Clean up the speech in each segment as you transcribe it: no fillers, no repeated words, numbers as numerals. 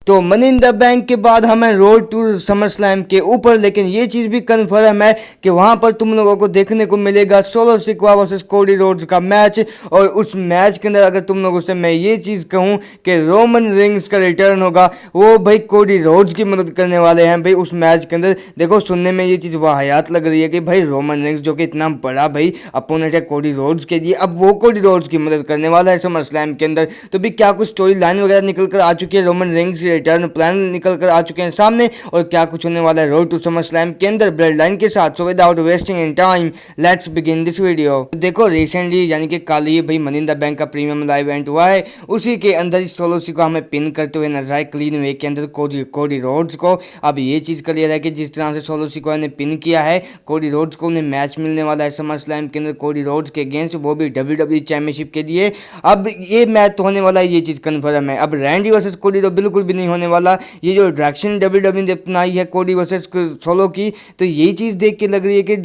तो money in the bank के बाद हमें रोड टू समर स्लैम के ऊपर, लेकिन ये चीज़ भी कन्फर्म है कि वहाँ पर तुम लोगों को देखने को मिलेगा सोलो सिकवा वर्सेस कोडी रोड्स का मैच। और उस मैच के अंदर अगर तुम लोगों से मैं ये चीज़ कहूँ कि रोमन रिंग्स का रिटर्न होगा, वो भाई कोडी रोड्स की मदद करने वाले हैं भाई उस मैच के अंदर। देखो सुनने में ये चीज़ वाहियात लग रही है कि भाई रोमन रिंग्स जो कि इतना बड़ा भाई अपोनेंट है कोडी रोड्स के लिए, अब वो कोडी रोड्स की मदद करने वाला है समर स्लैम के अंदर। तो भी क्या कुछ स्टोरी लाइन वगैरह निकल कर आ चुकी है, रोमन रिंग्स रिटर्न प्लान निकल कर आ चुके हैं सामने, और क्या कुछ होने वाला है रोड टू समर स्लैम के अंदर ब्लड लाइन के साथ। So without wasting in time let's begin this video. देखो रिसेंटली यानी कि कल ही भाई मनी इन द बैंक का प्रीमियम लाइव इवेंट हुआ है, उसी के अंदर सोलो सिकवा हमें पिन करते हुए नजर आए क्लीन वे के अंदर कोडी रोड्स को। अब ये चीज़ क्लियर है कि जिस तरह से सोलो सिकवा ने पिन किया है कोडी रोड्स को, उन्हें मैच मिलने वाला है समर स्लैम के अंदर कोडी रोड्स के अगेंस्ट, वो भी WWE चैंपियनशिप के लिए। अब ये मैच तो होने वाला है, ये चीज़ कन्फर्म है। अब रैंडी वर्सेस कोडी बिल्कुल भी नहीं होने वाला। ये जो डायरेक्शन WWE ने अपनाई है कोडी वर्सेस सोलो की, तो ये चीज़ देख के लग रही है कि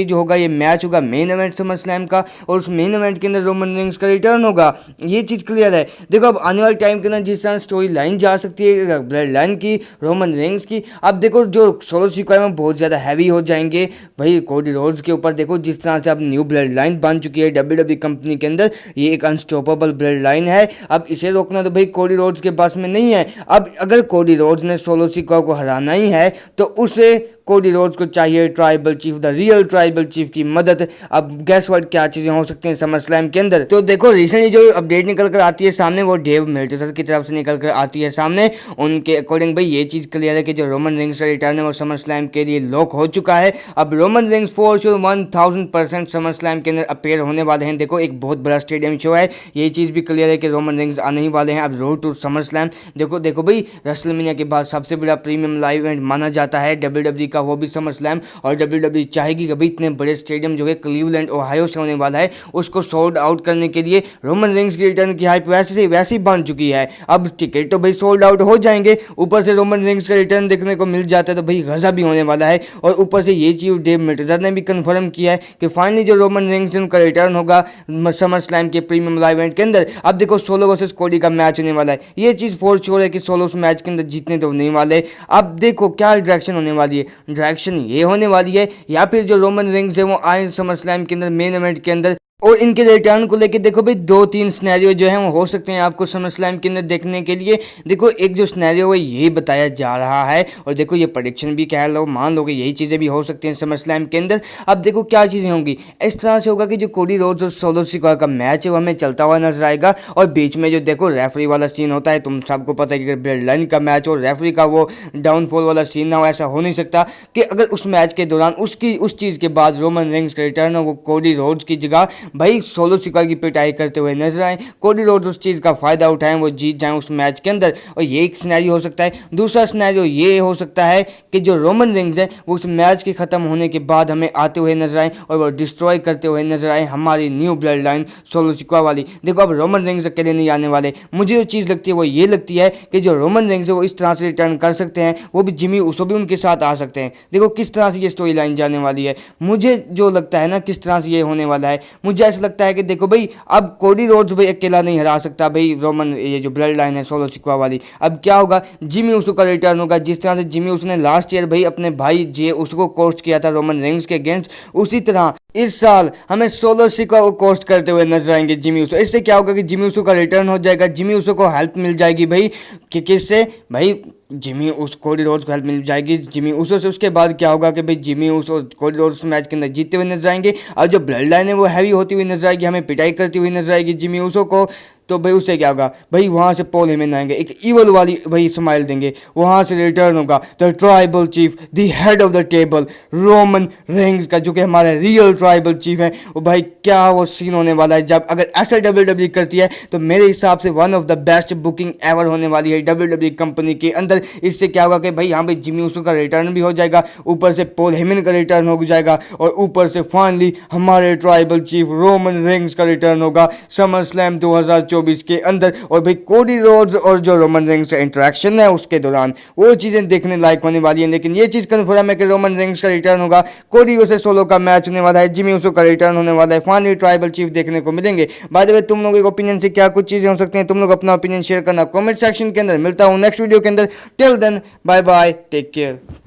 जो होगा ये मैच होगा मेन इवेंट समर स्लैम का, और उस मेन इवेंट के अंदर रोमन रिंग्स का रिटर्न होगा, ये चीज़ क्लियर है। देखो अब आने वाले टाइम के अंदर जिस तरह स्टोरी लाइन जा सकती है ब्लड लाइन की, रोमन रिंग्स की, अब देखो जो सोलो सिकवा में बहुत ज़्यादा हैवी हो जाएंगे भाई कोडी रोड्स के ऊपर। देखो जिस तरह से अब न्यू ब्लड लाइन बन चुकी है WWE कंपनी के अंदर, ये एक अनस्टॉपेबल ब्लड लाइन है। अब इसे रोकना तो भाई कोडी रोड्स के पास में नहीं है। अब अगर कोडी रोड्स ने सोलो सिकवा को हराना ही है तो उसे कोडी रोड्स को चाहिए tribal chief, the real tribal chief की मदद। अब गैस व्हाट क्या चीजें हो सकती हैं समर स्लैम के अंदर। तो देखो रिसेंटली जो अपडेट निकल कर आती है सामने, वो डेव मेल्टजर की तरफ से निकल कर आती है सामने। उनके अकॉर्डिंग भाई ये चीज क्लियर है कि जो रोमन रिंग्स का रिटर्न है वो समर स्लैम के लिए लॉक हो चुका है। अब Roman rings for sure 1000% summer slam के अंदर अपेयर होने वाले हैं। देखो एक बहुत बड़ा स्टेडियम शो है, ये चीज भी क्लियर है कि रोमन रिंग्स आने ही वाले हैं। अब रोड टू समर स्लैम देखो भाई रेसलमेनिया के बाद सबसे बड़ा प्रीमियम लाइव इवेंट माना जाता है WWE का, वो भी समर स्लैम। और WWE चाहेगी कि भाई इतने बड़े स्टेडियम जो है क्लीवलैंड ओहायो से होने वाला है, उसको सोल्ड आउट करने के लिए रोमन रिंग्स की रिटर्न की हाइप वैसे से वैसी बन चुकी है। अब टिकट तो भाई सोल्ड आउट हो जाएंगे, ऊपर से रोमन रिंग्स का रिटर्न देखने को मिल जाता है तो भाई गजब भी होने वाला है। और ऊपर से ये चीज डेव मेल्टजर ने भी कंफर्म किया है कि फाइनली जो रोमन रिंग्स उनका रिटर्न होगा समर स्लैम के प्रीमियम लाइव इवेंट के अंदर। अब देखो सोलो वर्सेस कोडी का मैच होने वाला है, ये चीज फॉर श्योर है कि सोलो उस मैच के अंदर जीतने तो नहीं वाले। अब देखो क्या डायरेक्शन होने वाली है, डायरेक्शन ये होने वाली है या फिर जो रोमन रिंग्स है वो आए समर स्लैम के अंदर मेन इवेंट के अंदर। और इनके रिटर्न को लेके देखो भाई 2-3 सिनेरियो जो है वो हो सकते हैं आपको समर स्लैम के अंदर देखने के लिए। देखो एक जो सिनेरियो है ये बताया जा रहा है, और देखो ये प्रेडिक्शन भी कह लो, मान लो कि यही चीज़ें भी हो सकती हैं समर स्लैम के अंदर। अब देखो क्या चीज़ें होंगी, इस तरह से होगा कि जो कोडी रोड्स और सोलो सिकवा का मैच है वो हमें चलता हुआ नजर आएगा, और बीच में जो देखो रेफरी वाला सीन होता है, तुम सबको पता है कि अगर ब्लड लाइन का मैच और रेफरी का वो डाउनफॉल वाला सीन ना हो, ऐसा हो नहीं सकता कि अगर उस मैच के दौरान उस चीज़ के बाद रोमन रिंग्स का रिटर्न हो, वो कोडी रोड्स की जगह भाई सोलो सिकवा की पिटाई करते हुए नजर आए, कोडी रोड्स उस चीज़ का फायदा उठाएं, वो जीत जाएं उस मैच के अंदर। और ये एक सिनेरियो हो सकता है। दूसरा सिनेरियो ये हो सकता है कि जो रोमन रिंग्स है वो उस मैच के ख़त्म होने के बाद हमें आते हुए नजर आए और वो डिस्ट्रॉय करते हुए नजर आए हमारी न्यू ब्लड लाइन सोलो सिकवा वाली। देखो अब रोमन रिंग्स अकेले नहीं आने वाले, मुझे जो चीज़ लगती है वो ये लगती है कि जो रोमन रिंग्स है वो इस तरह से रिटर्न कर सकते हैं, वो भी जिमी उसो भी उनके साथ आ सकते हैं। देखो किस तरह से ये स्टोरी लाइन जाने वाली है, मुझे जो लगता है ना किस तरह से ये होने वाला है, मुझे ऐसा लगता है कि देखो भाई अब कोडी रोड्स भाई अकेला नहीं हरा सकता भाई रोमन, ये जो ब्लड लाइन है सोलो सिकवा वाली। अब क्या होगा, जिमी उसो का रिटर्न होगा। जिस तरह से जिमी उसने लास्ट ईयर भाई अपने भाई जे उसको कोस्ट किया था रोमन रिंग्स के अगेंस्ट, उसी तरह इस साल हमें सोलो सिकवा को कोस्ट करते हुए नजर आएंगे जिमी उसो। इससे क्या होगा कि जिमी उसो का रिटर्न हो जाएगा, जिमी उसो को हेल्प मिल जाएगी भाई कि किससे भाई जिमी उस कोडी रोड्स को हेल्प मिल जाएगी जिमी उसो से। उसके बाद क्या होगा कि भाई Jimmy Uso Cody Rhodes match के अंदर जीतते हुए नजर आएंगे, और जो ब्लड लाइन है वो हैवी होती हुई नजर आएगी, हमें पिटाई करती हुई नजर आएगी जिमी उसो को। तो भाई उससे क्या होगा भाई, वहाँ से पॉल हेमन आएंगे, एक ईवल वाली भाई स्माइल देंगे, वहाँ से रिटर्न होगा the tribal chief, the head of the table Roman rings का, जो कि हमारे रियल ट्राइबल चीफ है। वो भाई क्या वो सीन होने वाला है, जब अगर ऐसा WWE करती है तो मेरे हिसाब से one of the best booking ever होने वाली है WWE कंपनी के अंदर। इससे क्या होगा कि भाई हाँ भाई जिमी उसो का रिटर्न भी हो जाएगा, ऊपर से पॉल हेमन का रिटर्न हो जाएगा, और ऊपर से फाइनली हमारे ट्राइबल चीफ रोमन रिंग्स का रिटर्न होगा समर स्लैम 2024 2024 के अंदर। और भाई कोडी रोड्स और जो रोमन रेंस का इंटरेक्शन है उसके दौरान वो चीज़ें देखने लायक होने वाली हैं। लेकिन ये चीज़ कन्फर्म है कि रोमन रेंस का रिटर्न होगा, कोडी वर्सेस सोलो का मैच होने वाला है, जिमी ऊसो का रिटर्न होने वाला है, फाइनली ट्राइबल चीफ देखने को मिलेंगे। बाय द वे तुम लोगों के ओपिनियन से क्या कुछ चीज़ें हो सकती हैं, तुम लोग अपना ओपिनियन शेयर करना कमेंट सेक्शन के अंदर। मिलता हूँ नेक्स्ट वीडियो के अंदर, till then bye bye, take care.